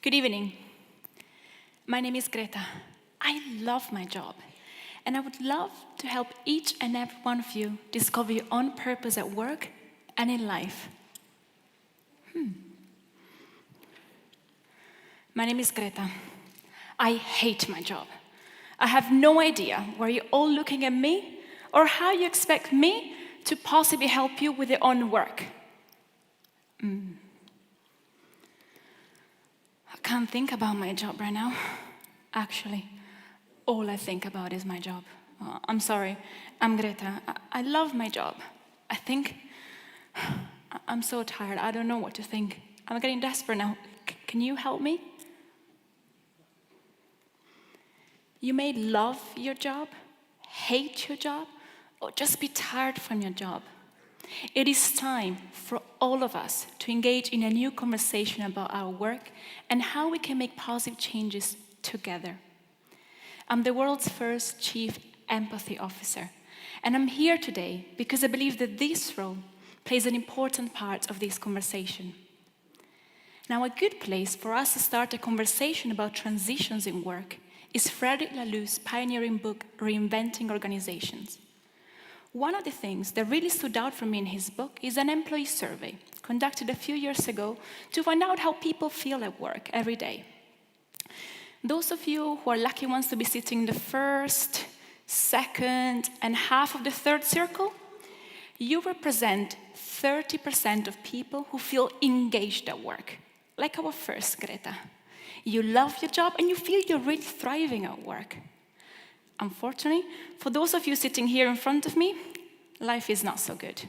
Good evening. My name is Greta. I love my job, and I would love to help each and every one of you discover your own purpose at work and in life. My name is Greta. I hate my job. I have no idea why you're all looking at me or how you expect me to possibly help you with your own work. I can't think about my job right now. Actually, all I think about is my job. I'm sorry, I'm Greta. I love my job. I think I'm so tired. I don't know what to think. I'm getting desperate now. Can you help me? You may love your job, hate your job, or just be tired from your job. It is time for all of us to engage in a new conversation about our work and how we can make positive changes together. I'm the world's first Chief Empathy Officer, and I'm here today because I believe that this role plays an important part of this conversation. Now, a good place for us to start a conversation about transitions in work is Frederic Laloux's pioneering book, Reinventing Organizations. One of the things that really stood out for me in his book is an employee survey conducted a few years ago to find out how people feel at work every day. Those of you who are lucky ones to be sitting in the first, second, and half of the third circle, you represent 30% of people who feel engaged at work, like our first Greta. You love your job and you feel you're really thriving at work. Unfortunately, for those of you sitting here in front of me, life is not so good.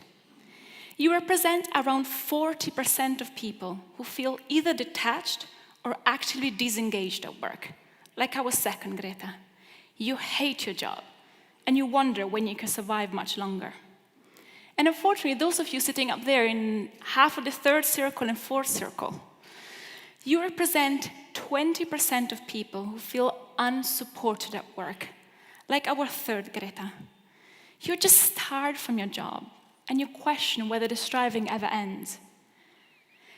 You represent around 40% of people who feel either detached or actively disengaged at work, like our second Greta. You hate your job, and you wonder when you can survive much longer. And unfortunately, those of you sitting up there in half of the third circle and fourth circle, you represent 20% of people who feel unsupported at work, like our third Greta. You're just tired from your job, and you question whether the striving ever ends.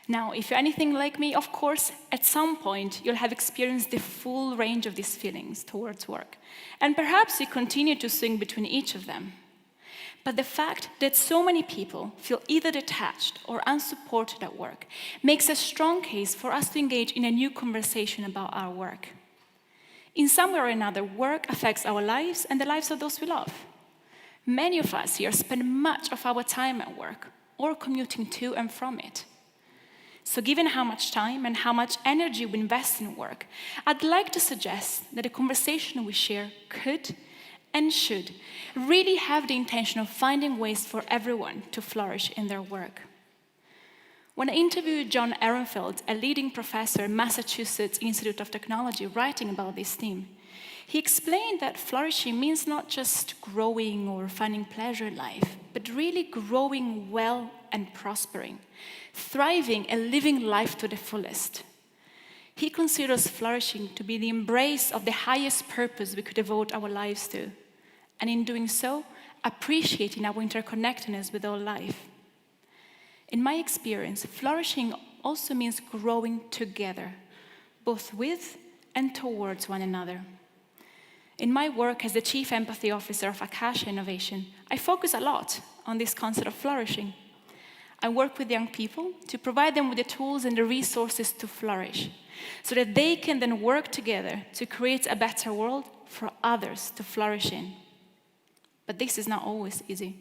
Now, if you're anything like me, of course, at some point, you'll have experienced the full range of these feelings towards work, and perhaps you continue to swing between each of them. But the fact that so many people feel either detached or unsupported at work makes a strong case for us to engage in a new conversation about our work. In some way or another, work affects our lives and the lives of those we love. Many of us here spend much of our time at work or commuting to and from it. So given how much time and how much energy we invest in work, I'd like to suggest that the conversation we share could and should really have the intention of finding ways for everyone to flourish in their work. When I interviewed John Ehrenfeld, a leading professor at Massachusetts Institute of Technology, writing about this theme, he explained that flourishing means not just growing or finding pleasure in life, but really growing well and prospering, thriving and living life to the fullest. He considers flourishing to be the embrace of the highest purpose we could devote our lives to, and in doing so, appreciating our interconnectedness with all life. In my experience, flourishing also means growing together, both with and towards one another. In my work as the Chief Empathy Officer of Akasha Innovation, I focus a lot on this concept of flourishing. I work with young people to provide them with the tools and the resources to flourish, so that they can then work together to create a better world for others to flourish in. But this is not always easy.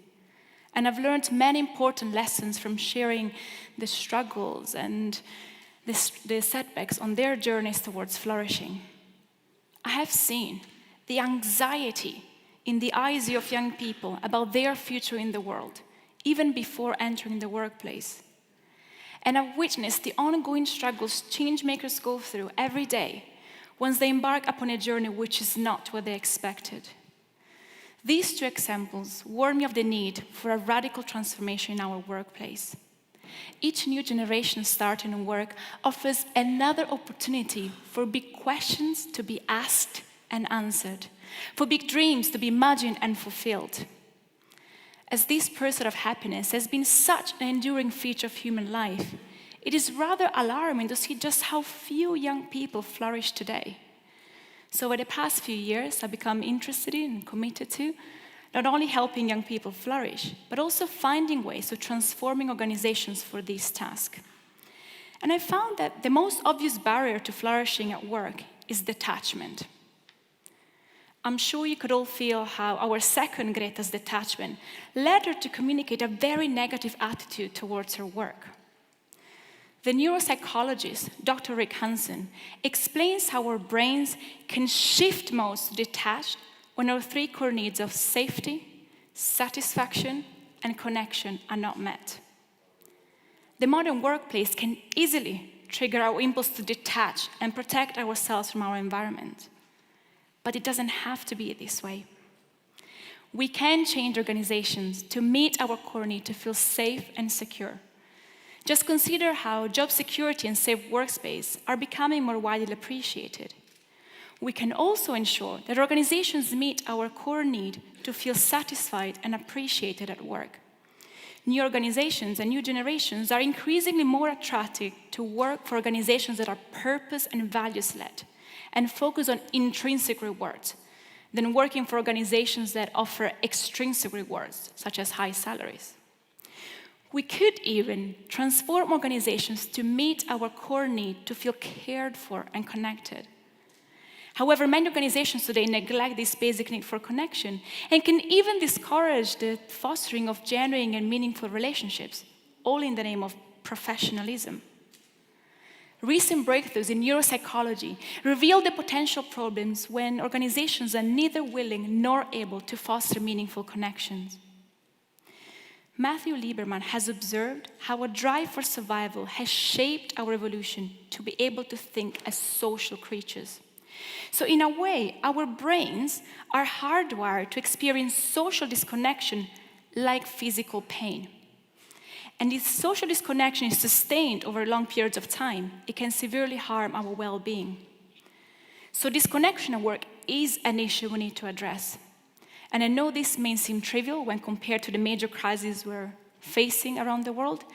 And I've learned many important lessons from sharing the struggles and the setbacks on their journeys towards flourishing. I have seen the anxiety in the eyes of young people about their future in the world, even before entering the workplace. And I've witnessed the ongoing struggles change makers go through every day once they embark upon a journey which is not what they expected. These two examples warn me of the need for a radical transformation in our workplace. Each new generation starting in work offers another opportunity for big questions to be asked and answered, for big dreams to be imagined and fulfilled. As this pursuit of happiness has been such an enduring feature of human life, It is rather alarming to see just how few young people flourish today. So over the past few years, I've become interested in and committed to not only helping young people flourish, but also finding ways of transforming organizations for this task. And I found that the most obvious barrier to flourishing at work is detachment. I'm sure you could all feel how our second Greta's detachment led her to communicate a very negative attitude towards her work. The neuropsychologist, Dr. Rick Hansen, explains how our brains can shift modes to detach when our three core needs of safety, satisfaction, and connection are not met. The modern workplace can easily trigger our impulse to detach and protect ourselves from our environment. But it doesn't have to be this way. We can change organizations to meet our core need to feel safe and secure. Just consider how job security and safe workspace are becoming more widely appreciated. We can also ensure that organizations meet our core need to feel satisfied and appreciated at work. New organizations and new generations are increasingly more attracted to work for organizations that are purpose and values-led and focus on intrinsic rewards than working for organizations that offer extrinsic rewards, such as high salaries. We could even transform organizations to meet our core need to feel cared for and connected. However, many organizations today neglect this basic need for connection and can even discourage the fostering of genuine and meaningful relationships, all in the name of professionalism. Recent breakthroughs in neuropsychology reveal the potential problems when organizations are neither willing nor able to foster meaningful connections. Matthew Lieberman has observed how a drive for survival has shaped our evolution to be able to think as social creatures. So in a way, our brains are hardwired to experience social disconnection like physical pain. And if social disconnection is sustained over long periods of time, it can severely harm our well-being. So disconnection at work is an issue we need to address. And I know this may seem trivial when compared to the major crises we're facing around the world,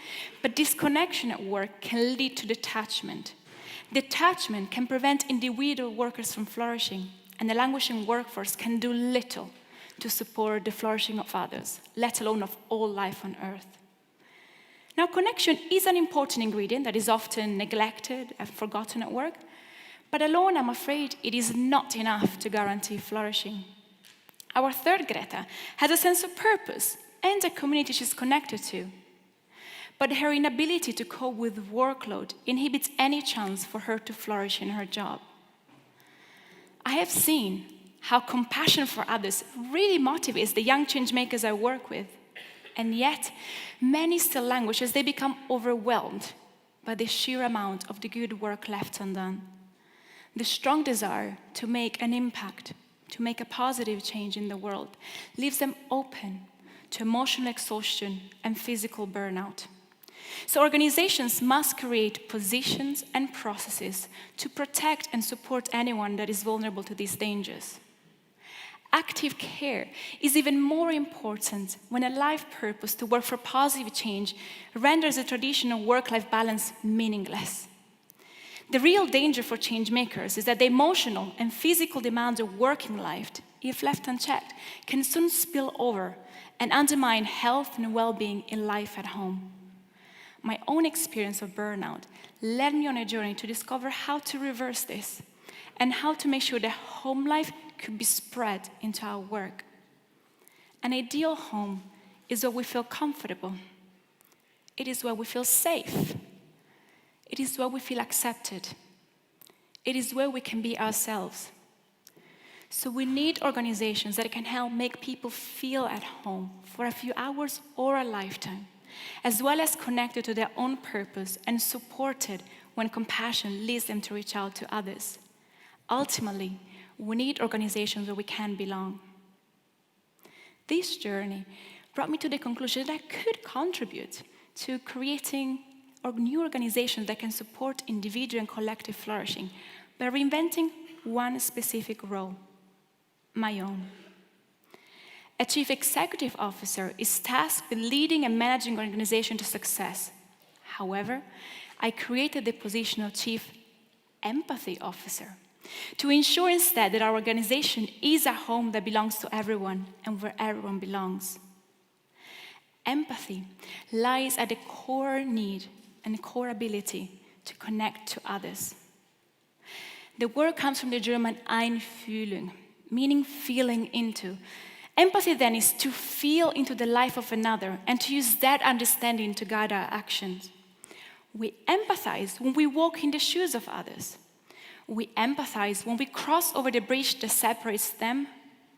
but disconnection at work can lead to detachment. Detachment can prevent individual workers from flourishing, and the languishing workforce can do little to support the flourishing of others, let alone of all life on Earth. Now, connection is an important ingredient that is often neglected and forgotten at work, but alone, I'm afraid, it is not enough to guarantee flourishing. Our third Greta has a sense of purpose and a community she's connected to. But her inability to cope with workload inhibits any chance for her to flourish in her job. I have seen how compassion for others really motivates the young changemakers I work with. And yet, many still languish as they become overwhelmed by the sheer amount of the good work left undone. The strong desire to make an impact, to make a positive change in the world, leaves them open to emotional exhaustion and physical burnout. So organizations must create positions and processes to protect and support anyone that is vulnerable to these dangers. Active care is even more important when a life purpose to work for positive change renders the traditional work-life balance meaningless. The real danger for change makers is that the emotional and physical demands of working life, if left unchecked, can soon spill over and undermine health and well-being in life at home. My own experience of burnout led me on a journey to discover how to reverse this and how to make sure that home life could be spread into our work. An ideal home is where we feel comfortable. It is where we feel safe. It is where we feel accepted. It is where we can be ourselves. So we need organizations that can help make people feel at home for a few hours or a lifetime, as well as connected to their own purpose and supported when compassion leads them to reach out to others. Ultimately, we need organizations where we can belong. This journey brought me to the conclusion that I could contribute to creating new organizations that can support individual and collective flourishing by reinventing one specific role, my own. A chief executive officer is tasked with leading and managing an organization to success. However, I created the position of Chief Empathy Officer to ensure instead that our organization is a home that belongs to everyone and where everyone belongs. Empathy lies at the core need and core ability to connect to others. The word comes from the German einfühlen, meaning feeling into. Empathy then is to feel into the life of another and to use that understanding to guide our actions. We empathize when we walk in the shoes of others. We empathize when we cross over the bridge that separates them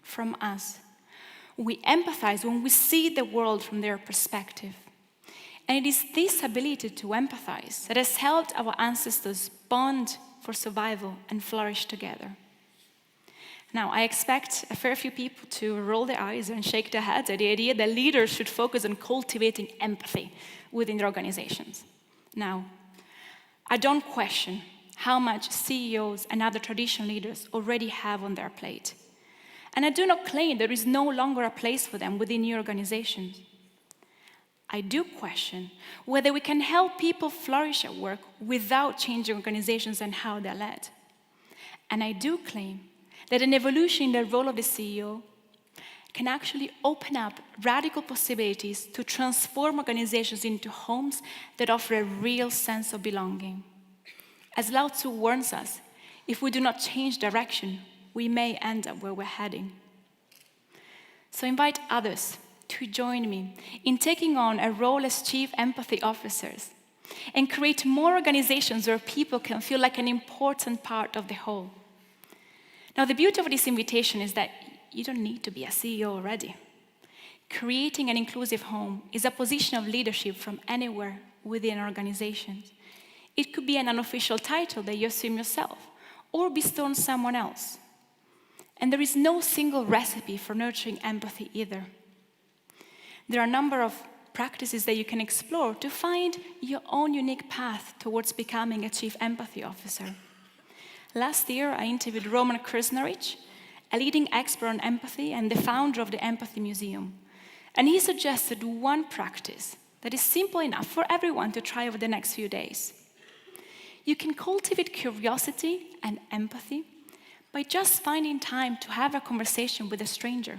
from us. We empathize when we see the world from their perspective. And it is this ability to empathize that has helped our ancestors bond for survival and flourish together. Now, I expect a fair few people to roll their eyes and shake their heads at the idea that leaders should focus on cultivating empathy within their organizations. Now, I don't question how much CEOs and other traditional leaders already have on their plate. And I do not claim there is no longer a place for them within your organizations. I do question whether we can help people flourish at work without changing organizations and how they're led. And I do claim that an evolution in the role of the CEO can actually open up radical possibilities to transform organizations into homes that offer a real sense of belonging. As Lao Tzu warns us, if we do not change direction, we may end up where we're heading. So invite others to join me in taking on a role as Chief Empathy Officers and create more organizations where people can feel like an important part of the whole. Now, the beauty of this invitation is that you don't need to be a CEO already. Creating an inclusive home is a position of leadership from anywhere within an organization. It could be an unofficial title that you assume yourself or bestow on someone else. And there is no single recipe for nurturing empathy either. There are a number of practices that you can explore to find your own unique path towards becoming a Chief Empathy Officer. Last year, I interviewed Roman Krznaric, a leading expert on empathy and the founder of the Empathy Museum. And he suggested one practice that is simple enough for everyone to try over the next few days. You can cultivate curiosity and empathy by just finding time to have a conversation with a stranger.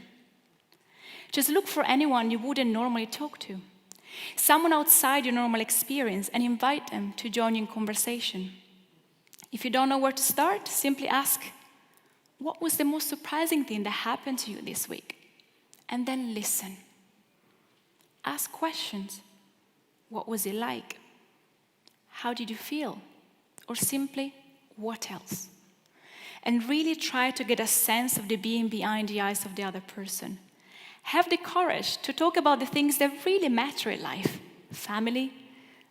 Just look for anyone you wouldn't normally talk to, someone outside your normal experience, and invite them to join you in conversation. If you don't know where to start, simply ask, what was the most surprising thing that happened to you this week? And then listen. Ask questions. What was it like? How did you feel? Or simply, what else? And really try to get a sense of the being behind the eyes of the other person. Have the courage to talk about the things that really matter in life: family,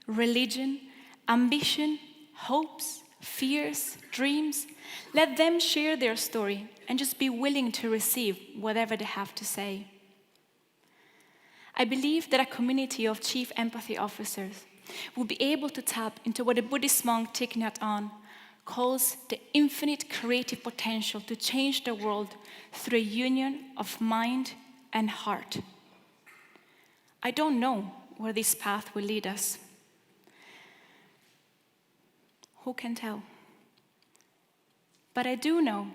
religion, ambition, hopes, fears, dreams. Let them share their story and just be willing to receive whatever they have to say. I believe that a community of Chief Empathy Officers will be able to tap into what the Buddhist monk Thich Nhat Hanh calls the infinite creative potential to change the world through a union of mind and heart. I don't know where this path will lead us. Who can tell? But I do know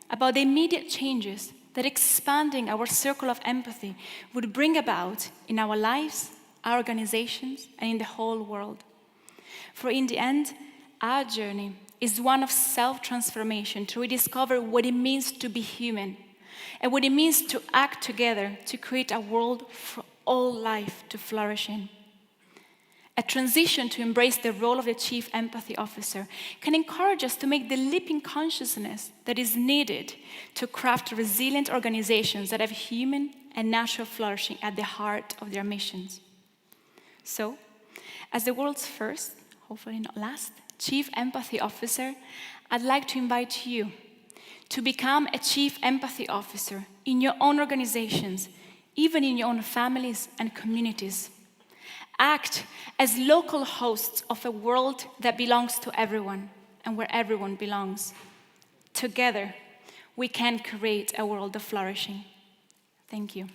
about the immediate changes that expanding our circle of empathy would bring about in our lives, our organizations, and in the whole world. For in the end, our journey is one of self-transformation to rediscover what it means to be human and what it means to act together to create a world for all life to flourish in. A transition to embrace the role of the Chief Empathy Officer can encourage us to make the leap in consciousness that is needed to craft resilient organizations that have human and natural flourishing at the heart of their missions. So, as the world's first, hopefully not last, Chief Empathy Officer, I'd like to invite you to become a Chief Empathy Officer in your own organizations, even in your own families and communities. Act as local hosts of a world that belongs to everyone and where everyone belongs. Together, we can create a world of flourishing. Thank you.